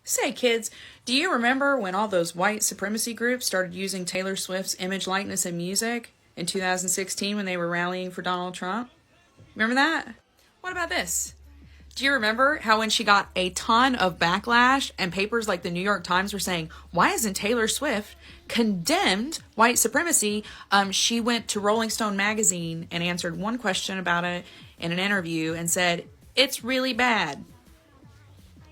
Say, kids, do you remember when all those white supremacy groups started using Taylor Swift's image, likeness, and music in 2016 when they were rallying for Donald Trump? Remember that? What about this? Do you remember how when she got a ton of backlash and papers like the New York Times were saying, why isn't Taylor Swift condemned white supremacy? She went to Rolling Stone magazine and answered one question about it in an interview and said, it's really bad.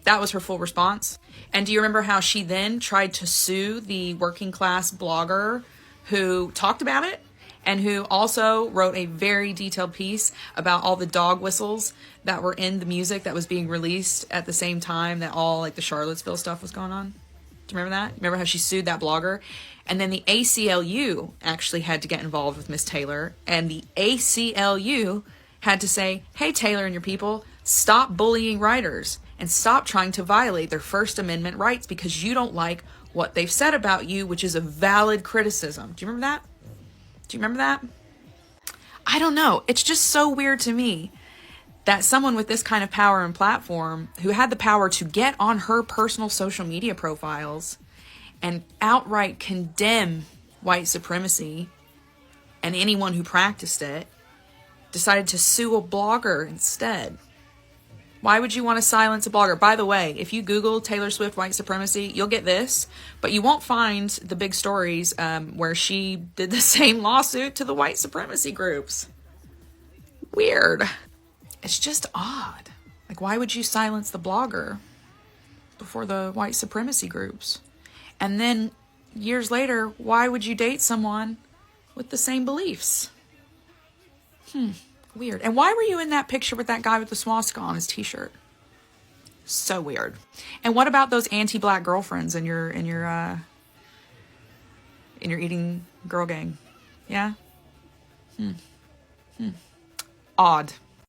That was her full response. And do you remember how she then tried to sue the working class blogger who talked about it and who also wrote a very detailed piece about all the dog whistles that were in the music that was being released at the same time that all like the Charlottesville stuff was going on? Do you remember that? Remember how she sued that blogger? And then the ACLU actually had to get involved with Miss Taylor, and the ACLU had to say, hey, Taylor and your people, stop bullying writers and stop trying to violate their First Amendment rights because you don't like what they've said about you, which is a valid criticism. Do you remember that? Do you remember that? I don't know. It's just so weird to me that someone with this kind of power and platform, who had the power to get on her personal social media profiles and outright condemn white supremacy and anyone who practiced it, decided to sue a blogger instead. Why would you want to silence a blogger? By the way, if you Google Taylor Swift white supremacy, you'll get this, but you won't find the big stories where she did the same lawsuit to the white supremacy groups. Weird. It's just odd. Like, why would you silence the blogger before the white supremacy groups? And then years later, why would you date someone with the same beliefs? Weird. And why were you in that picture with that guy with the swastika on his t-shirt? So weird. And what about those anti-black girlfriends in your eating girl gang? Yeah? Odd.